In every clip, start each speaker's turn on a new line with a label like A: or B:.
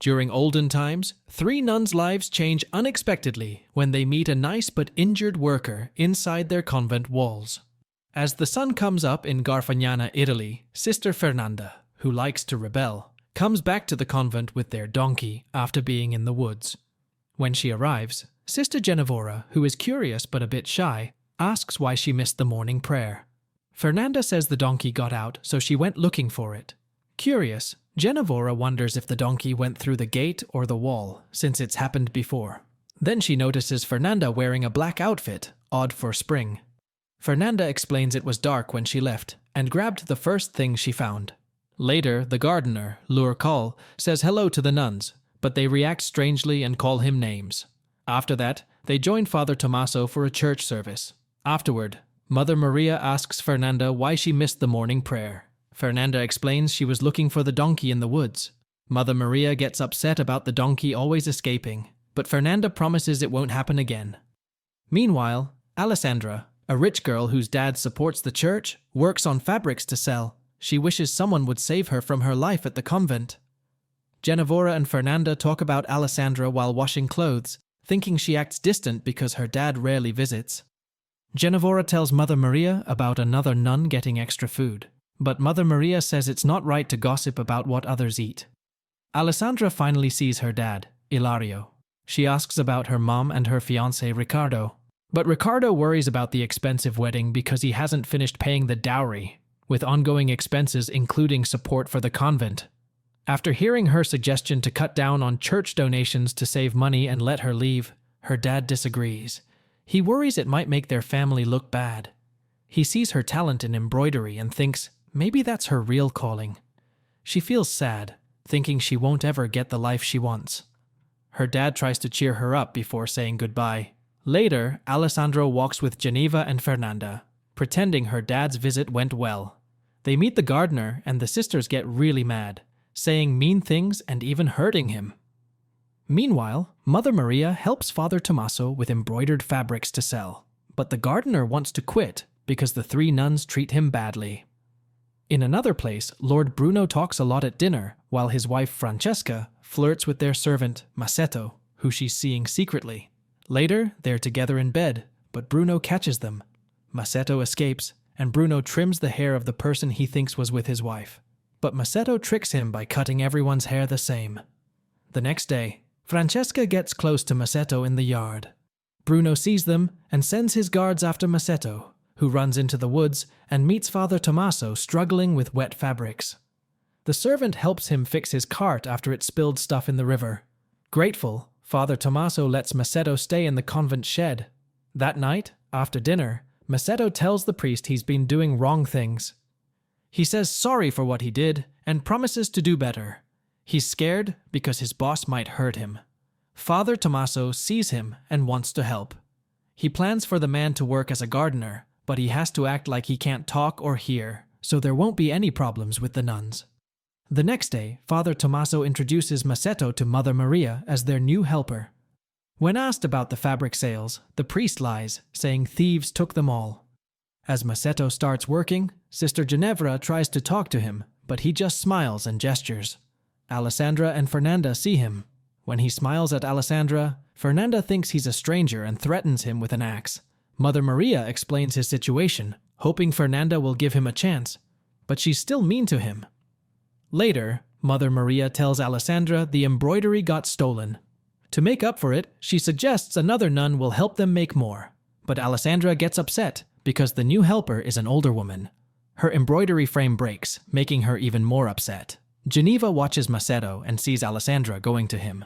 A: During olden times, 3 nuns' lives change unexpectedly when they meet a nice but injured worker inside their convent walls. As the sun comes up in Garfagnana, Italy, Sister Fernanda, who likes to rebel, comes back to the convent with their donkey after being in the woods. When she arrives, Sister Genevora, who is curious but a bit shy, asks why she missed the morning prayer. Fernanda says the donkey got out, so she went looking for it. Curious, Genevora wonders if the donkey went through the gate or the wall, since it's happened before. Then she notices Fernanda wearing a black outfit, odd for spring. Fernanda explains it was dark when she left, and grabbed the first thing she found. Later, the gardener, Lurkal, says hello to the nuns, but they react strangely and call him names. After that, they join Father Tommaso for a church service. Afterward, Mother Maria asks Fernanda why she missed the morning prayer. Fernanda explains she was looking for the donkey in the woods. Mother Maria gets upset about the donkey always escaping, but Fernanda promises it won't happen again. Meanwhile, Alessandra, a rich girl whose dad supports the church, works on fabrics to sell. She wishes someone would save her from her life at the convent. Genevora and Fernanda talk about Alessandra while washing clothes, thinking she acts distant because her dad rarely visits. Genevora tells Mother Maria about another nun getting extra food, but Mother Maria says it's not right to gossip about what others eat. Alessandra finally sees her dad, Ilario. She asks about her mom and her fiancé Riccardo, but Riccardo worries about the expensive wedding because he hasn't finished paying the dowry, with ongoing expenses including support for the convent. After hearing her suggestion to cut down on church donations to save money and let her leave, her dad disagrees. He worries it might make their family look bad. He sees her talent in embroidery and thinks maybe that's her real calling. She feels sad, thinking she won't ever get the life she wants. Her dad tries to cheer her up before saying goodbye. Later, Alessandro walks with Geneva and Fernanda, pretending her dad's visit went well. They meet the gardener and the sisters get really mad, saying mean things and even hurting him. Meanwhile, Mother Maria helps Father Tommaso with embroidered fabrics to sell, but the gardener wants to quit because the 3 nuns treat him badly. In another place, Lord Bruno talks a lot at dinner, while his wife Francesca flirts with their servant, Masetto, who she's seeing secretly. Later, they're together in bed, but Bruno catches them. Masetto escapes, and Bruno trims the hair of the person he thinks was with his wife. But Masetto tricks him by cutting everyone's hair the same. The next day, Francesca gets close to Masetto in the yard. Bruno sees them and sends his guards after Masetto, who runs into the woods and meets Father Tommaso struggling with wet fabrics. The servant helps him fix his cart after it spilled stuff in the river. Grateful, Father Tommaso lets Masetto stay in the convent shed. That night, after dinner, Masetto tells the priest he's been doing wrong things. He says sorry for what he did and promises to do better. He's scared because his boss might hurt him. Father Tommaso sees him and wants to help. He plans for the man to work as a gardener, but he has to act like he can't talk or hear, so there won't be any problems with the nuns. The next day, Father Tommaso introduces Masetto to Mother Maria as their new helper. When asked about the fabric sales, the priest lies, saying thieves took them all. As Masetto starts working, Sister Ginevra tries to talk to him, but he just smiles and gestures. Alessandra and Fernanda see him. When he smiles at Alessandra, Fernanda thinks he's a stranger and threatens him with an axe. Mother Maria explains his situation, hoping Fernanda will give him a chance, but she's still mean to him. Later, Mother Maria tells Alessandra the embroidery got stolen. To make up for it, she suggests another nun will help them make more, but Alessandra gets upset because the new helper is an older woman. Her embroidery frame breaks, making her even more upset. Geneva watches Masetto and sees Alessandra going to him.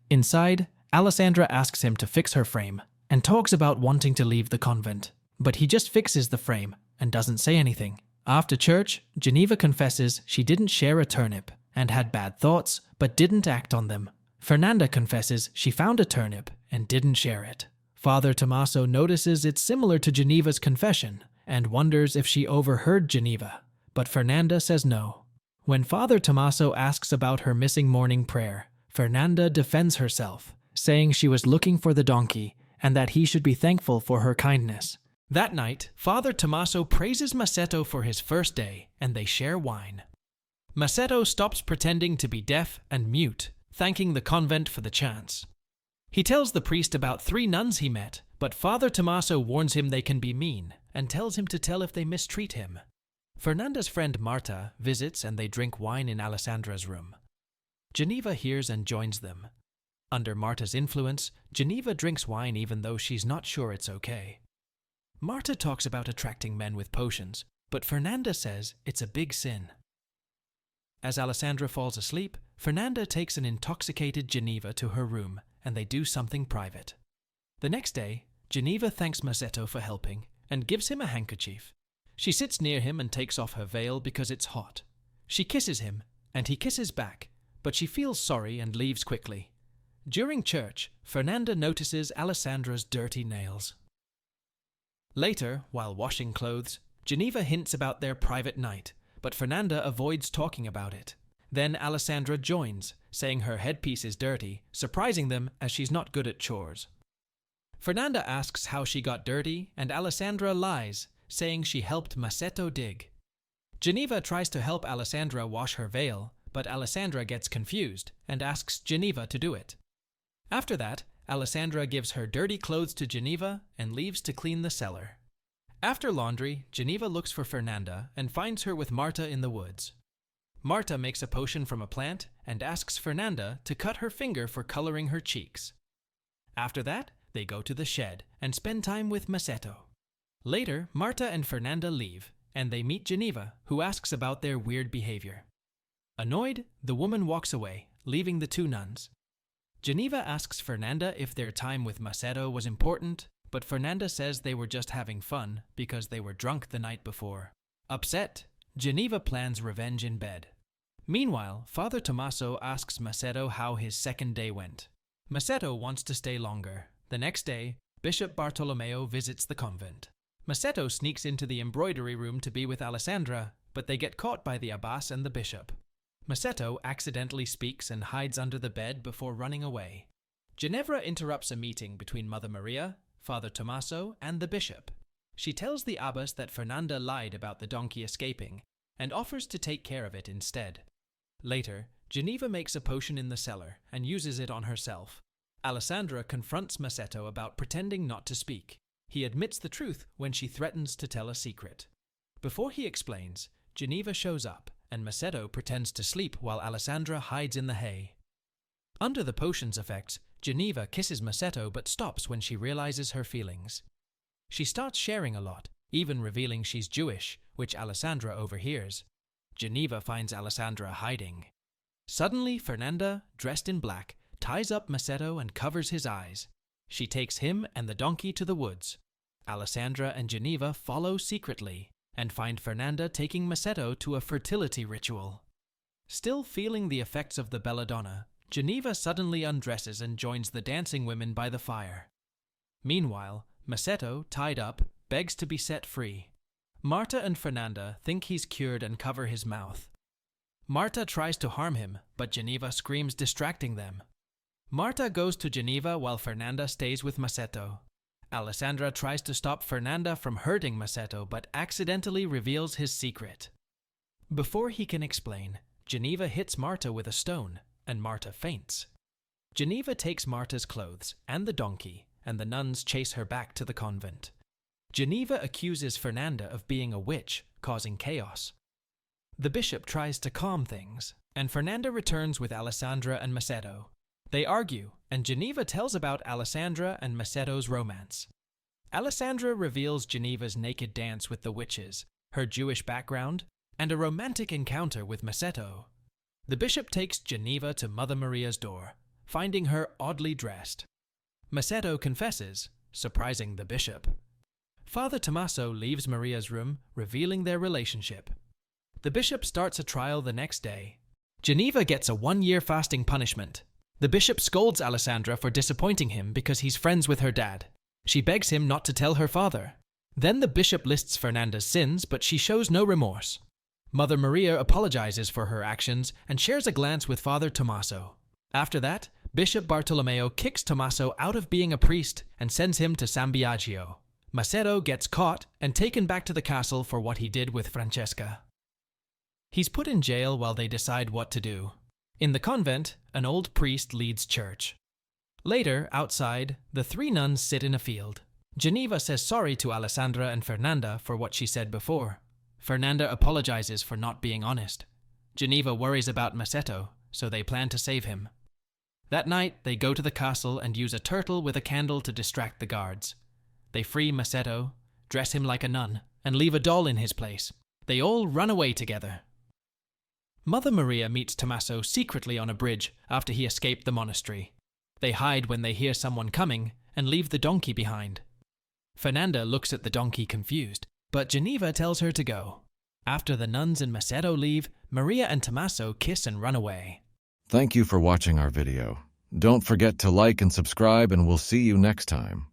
A: Inside, Alessandra asks him to fix her frame and talks about wanting to leave the convent, but he just fixes the frame and doesn't say anything. After church, Geneva confesses she didn't share a turnip and had bad thoughts but didn't act on them. Fernanda confesses she found a turnip and didn't share it. Father Tommaso notices it's similar to Geneva's confession and wonders if she overheard Geneva, but Fernanda says no. When Father Tommaso asks about her missing morning prayer, Fernanda defends herself, saying she was looking for the donkey and that he should be thankful for her kindness. That night, Father Tommaso praises Masetto for his first day and they share wine. Masetto stops pretending to be deaf and mute thanking the convent for the chance. He tells the priest about 3 nuns he met, but Father Tommaso warns him they can be mean and tells him to tell if they mistreat him. Fernanda's friend Marta visits and they drink wine in Alessandra's room. Geneva hears and joins them. Under Marta's influence, Geneva drinks wine even though she's not sure it's okay. Marta talks about attracting men with potions, but Fernanda says it's a big sin. As Alessandra falls asleep, Fernanda takes an intoxicated Geneva to her room and they do something private. The next day, Geneva thanks Masetto for helping and gives him a handkerchief. She sits near him and takes off her veil because it's hot. She kisses him, and he kisses back, but she feels sorry and leaves quickly. During church, Fernanda notices Alessandra's dirty nails. Later, while washing clothes, Geneva hints about their private night, but Fernanda avoids talking about it. Then Alessandra joins, saying her headpiece is dirty, surprising them as she's not good at chores. Fernanda asks how she got dirty, and Alessandra lies, saying she helped Masetto dig. Geneva tries to help Alessandra wash her veil, but Alessandra gets confused and asks Geneva to do it. After that, Alessandra gives her dirty clothes to Geneva and leaves to clean the cellar. After laundry, Geneva looks for Fernanda and finds her with Marta in the woods. Marta makes a potion from a plant and asks Fernanda to cut her finger for coloring her cheeks. After that, they go to the shed and spend time with Masetto. Later, Marta and Fernanda leave, and they meet Geneva, who asks about their weird behavior. Annoyed, the woman walks away, leaving the 2 nuns. Geneva asks Fernanda if their time with Masetto was important, but Fernanda says they were just having fun because they were drunk the night before. Upset, Geneva plans revenge in bed. Meanwhile, Father Tommaso asks Masetto how his second day went. Masetto wants to stay longer. The next day, Bishop Bartolomeo visits the convent. Masetto sneaks into the embroidery room to be with Alessandra, but they get caught by the abbas and the bishop. Masetto accidentally speaks and hides under the bed before running away. Ginevra interrupts a meeting between Mother Maria, Father Tommaso, and the bishop. She tells the abbess that Fernanda lied about the donkey escaping and offers to take care of it instead. Later, Geneva makes a potion in the cellar and uses it on herself. Alessandra confronts Masetto about pretending not to speak. He admits the truth when she threatens to tell a secret. Before he explains, Geneva shows up, and Masetto pretends to sleep while Alessandra hides in the hay. Under the potion's effects, Geneva kisses Masetto but stops when she realizes her feelings. She starts sharing a lot, even revealing she's Jewish, which Alessandra overhears. Geneva finds Alessandra hiding. Suddenly, Fernanda, dressed in black, ties up Masetto and covers his eyes. She takes him and the donkey to the woods. Alessandra and Geneva follow secretly and find Fernanda taking Masetto to a fertility ritual. Still feeling the effects of the belladonna, Geneva suddenly undresses and joins the dancing women by the fire. Meanwhile, Masetto, tied up, begs to be set free. Marta and Fernanda think he's cured and cover his mouth. Marta tries to harm him, but Geneva screams, distracting them. Marta goes to Geneva while Fernanda stays with Masetto. Alessandra tries to stop Fernanda from hurting Masetto but accidentally reveals his secret. Before he can explain, Geneva hits Marta with a stone, and Marta faints. Geneva takes Marta's clothes and the donkey, and the nuns chase her back to the convent. Geneva accuses Fernanda of being a witch, causing chaos. The bishop tries to calm things, and Fernanda returns with Alessandra and Masetto. They argue, and Geneva tells about Alessandra and Masetto's romance. Alessandra reveals Geneva's naked dance with the witches, her Jewish background, and a romantic encounter with Masetto. The bishop takes Geneva to Mother Maria's door, finding her oddly dressed. Masetto confesses, surprising the bishop. Father Tommaso leaves Maria's room, revealing their relationship. The bishop starts a trial the next day. Geneva gets a 1-year fasting punishment. The bishop scolds Alessandra for disappointing him because he's friends with her dad. She begs him not to tell her father. Then the bishop lists Fernanda's sins, but she shows no remorse. Mother Maria apologizes for her actions and shares a glance with Father Tommaso. After that, Bishop Bartolomeo kicks Tommaso out of being a priest and sends him to San Biagio. Masetto gets caught and taken back to the castle for what he did with Francesca. He's put in jail while they decide what to do. In the convent, an old priest leads church. Later, outside, the three nuns sit in a field. Geneva says sorry to Alessandra and Fernanda for what she said before. Fernanda apologizes for not being honest. Geneva worries about Masetto, so they plan to save him. That night, they go to the castle and use a turtle with a candle to distract the guards. They free Masetto, dress him like a nun, and leave a doll in his place. They all run away together. Mother Maria meets Tommaso secretly on a bridge after he escaped the monastery. They hide when they hear someone coming and leave the donkey behind. Fernanda looks at the donkey confused, but Geneva tells her to go. After the nuns and Masetto leave, Maria and Tommaso kiss and run away.
B: Thank you for watching our video. Don't forget to like and subscribe, and we'll see you next time.